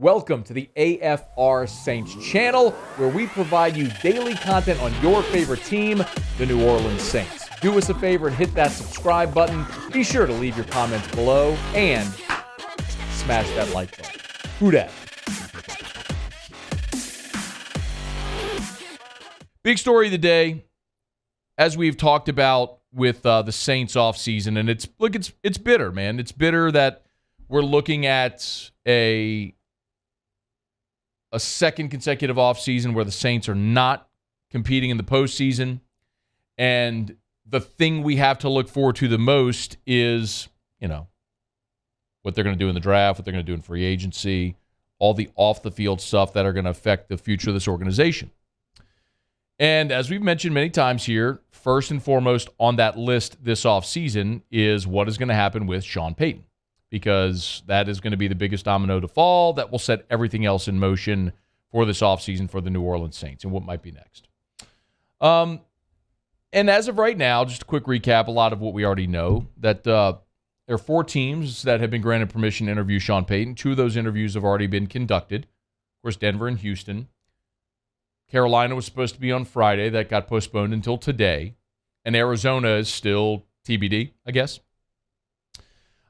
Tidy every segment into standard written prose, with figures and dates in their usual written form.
Welcome to the AFR Saints channel, where we provide you daily content on your favorite team, the New Orleans Saints. Do us a favor and hit that subscribe button. Be sure to leave your comments below and smash that like button. Who dat? Big story of the day, as we've talked about with the Saints offseason, and it's bitter, man. It's bitter that we're looking at a second consecutive offseason where the Saints are not competing in the postseason. And the thing we have to look forward to the most is, what they're going to do in the draft, what they're going to do in free agency, all the off-the-field stuff that are going to affect the future of this organization. And as we've mentioned many times here, first and foremost on that list this offseason is what is going to happen with Sean Payton, because that is going to be the biggest domino to fall that will set everything else in motion for this offseason for the New Orleans Saints and what might be next. And as of right now, just a quick recap, a lot of what we already know, that there are 4 teams that have been granted permission to interview Sean Payton. 2 of those interviews have already been conducted. Of course, Denver and Houston. Carolina was supposed to be on Friday. That got postponed until today. And Arizona is still TBD, I guess.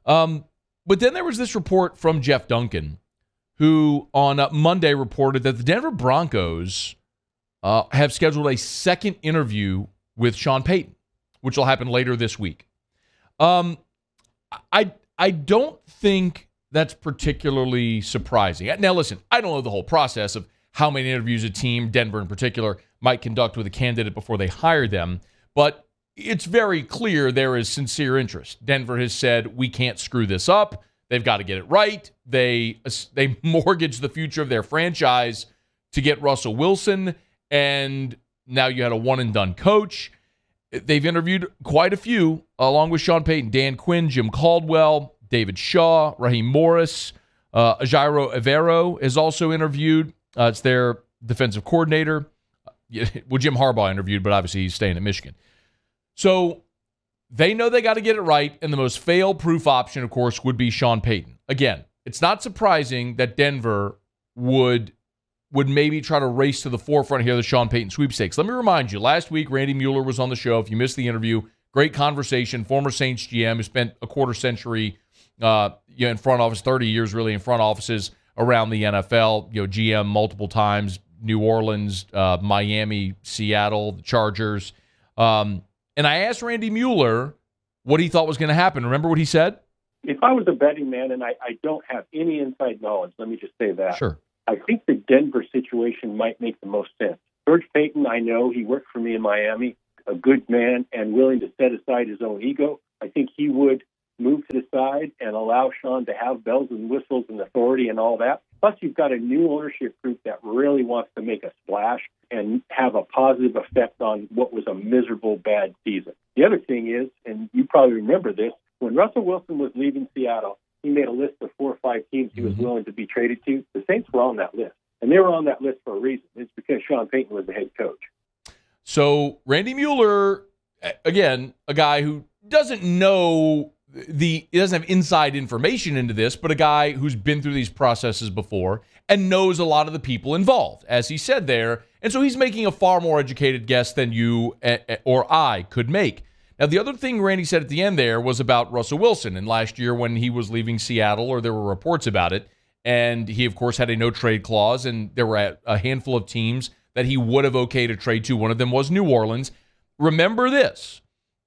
But then there was this report from Jeff Duncan, who on Monday reported that the Denver Broncos have scheduled a second interview with Sean Payton, which will happen later this week. I don't think that's particularly surprising. Now, listen, I don't know the whole process of how many interviews a team, Denver in particular, might conduct with a candidate before they hire them, but it's very clear there is sincere interest. Denver has said, we can't screw this up. They've got to get it right. They mortgaged the future of their franchise to get Russell Wilson, and now you had a one-and-done coach. They've interviewed quite a few, along with Sean Payton, Dan Quinn, Jim Caldwell, David Shaw, Raheem Morris, Jairo Evero is also interviewed. It's their defensive coordinator. Well, Jim Harbaugh interviewed, but obviously he's staying at Michigan. So they know they got to get it right, and the most fail-proof option, of course, would be Sean Payton. Again, it's not surprising that Denver would maybe try to race to the forefront here of the Sean Payton sweepstakes. Let me remind you, last week, Randy Mueller was on the show. If you missed the interview, great conversation. Former Saints GM who spent a quarter century in front office, 30 years really in front offices around the NFL. GM multiple times, New Orleans, Miami, Seattle, the Chargers. And I asked Randy Mueller what he thought was going to happen. Remember what he said? If I was a betting man, and I don't have any inside knowledge, let me just say that. Sure. I think the Denver situation might make the most sense. George Payton, I know, he worked for me in Miami, a good man and willing to set aside his own ego. I think he would move to the side and allow Sean to have bells and whistles and authority and all that. Plus, you've got a new ownership group that really wants to make a splash and have a positive effect on what was a miserable, bad season. The other thing is, and you probably remember this, when Russell Wilson was leaving Seattle, he made a list of 4 or 5 teams he was willing to be traded to. The Saints were on that list, and they were on that list for a reason. It's because Sean Payton was the head coach. So Randy Mueller, again, a guy who doesn't know he doesn't have inside information into this, but a guy who's been through these processes before and knows a lot of the people involved, as he said there. And so he's making a far more educated guess than you or I could make. Now, the other thing Randy said at the end there was about Russell Wilson. And last year when he was leaving Seattle, or there were reports about it, and he, of course, had a no-trade clause, and there were a handful of teams that he would have okayed a trade to. One of them was New Orleans. Remember this.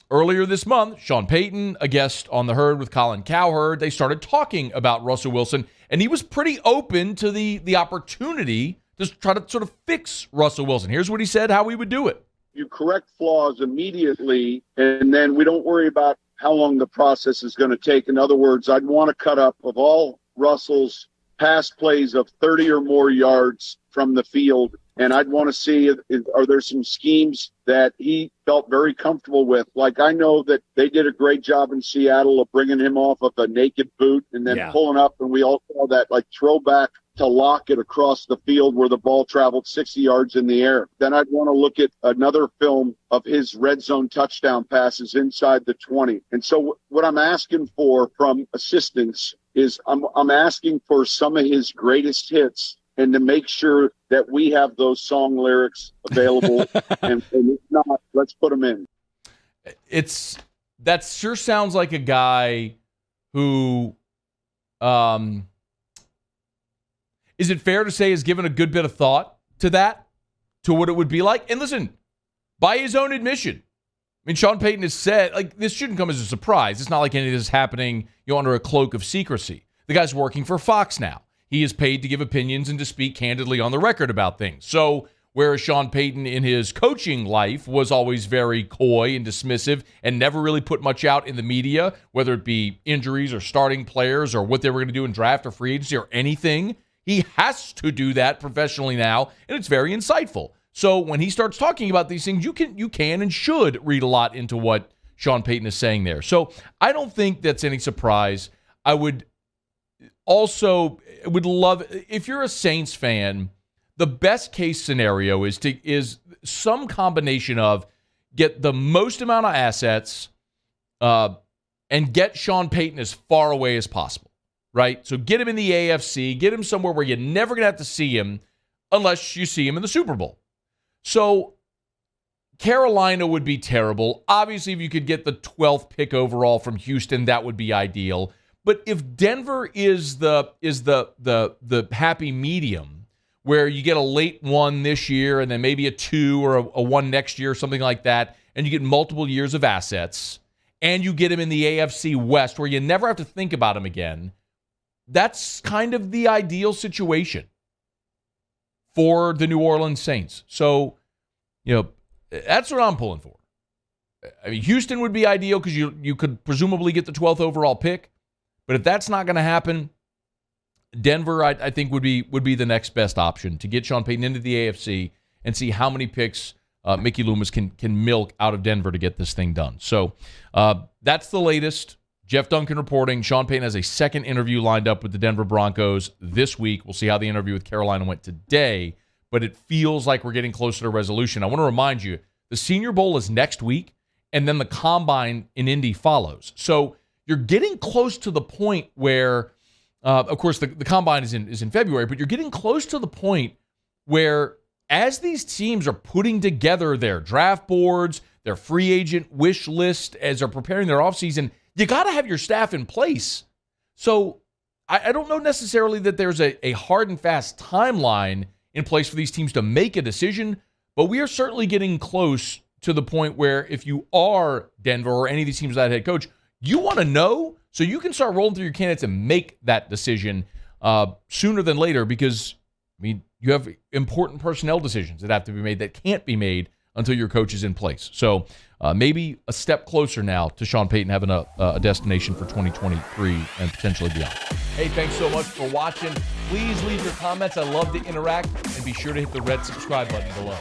Earlier this month, Sean Payton, a guest on The Herd with Colin Cowherd, they started talking about Russell Wilson, and he was pretty open to the opportunity to try to sort of fix Russell Wilson. Here's what he said, how he would do it. You correct flaws immediately, and then we don't worry about how long the process is going to take. In other words, I'd want to cut up of all Russell's past plays of 30 or more yards from the field, and I'd want to see, are there some schemes that he felt very comfortable with? Like, I know that they did a great job in Seattle of bringing him off of a naked boot and then pulling up, and we all saw that like throwback to Lockett across the field where the ball traveled 60 yards in the air. Then I'd want to look at another film of his red zone touchdown passes inside the 20. And so what I'm asking for from assistants is I'm asking for some of his greatest hits and to make sure that we have those song lyrics available. and if not, let's put them in. That sure sounds like a guy who, is it fair to say has given a good bit of thought to that, to what it would be like? And listen, by his own admission, I mean, Sean Payton has said, like, this shouldn't come as a surprise. It's not like any of this is happening, under a cloak of secrecy. The guy's working for Fox now. He is paid to give opinions and to speak candidly on the record about things. So, whereas Sean Payton in his coaching life was always very coy and dismissive and never really put much out in the media, whether it be injuries or starting players or what they were going to do in draft or free agency or anything, he has to do that professionally now, and it's very insightful. So when he starts talking about these things, you can and should read a lot into what Sean Payton is saying there. So I don't think that's any surprise. I would love, if you're a Saints fan, the best case scenario is some combination of get the most amount of assets and get Sean Payton as far away as possible, right? So get him in the AFC, get him somewhere where you're never going to have to see him unless you see him in the Super Bowl. So Carolina would be terrible. Obviously, if you could get the 12th pick overall from Houston, that would be ideal. But if Denver is the happy medium, where you get a late 1 this year and then maybe a 2 or a 1 next year, something like that, and you get multiple years of assets, and you get him in the AFC West where you never have to think about him again, that's kind of the ideal situation for the New Orleans Saints. So, that's what I'm pulling for. I mean, Houston would be ideal because you could presumably get the 12th overall pick. But if that's not going to happen, Denver, I think, would be the next best option to get Sean Payton into the AFC and see how many picks Mickey Loomis can milk out of Denver to get this thing done. So that's the latest. Jeff Duncan reporting. Sean Payton has a second interview lined up with the Denver Broncos this week. We'll see how the interview with Carolina went today, but it feels like we're getting closer to resolution. I want to remind you, the Senior Bowl is next week, and then the Combine in Indy follows. So you're getting close to the point where, of course, the Combine is in February, but you're getting close to the point where as these teams are putting together their draft boards, their free agent wish list, as they're preparing their offseason, you got to have your staff in place. So I don't know necessarily that there's a hard and fast timeline in place for these teams to make a decision, but we are certainly getting close to the point where if you are Denver or any of these teams that head coach, you want to know so you can start rolling through your candidates and make that decision sooner than later because, I mean, you have important personnel decisions that have to be made that can't be made until your coach is in place. So maybe a step closer now to Sean Payton having a destination for 2023 and potentially beyond. Hey, thanks so much for watching. Please leave your comments. I love to interact, and be sure to hit the red subscribe button below.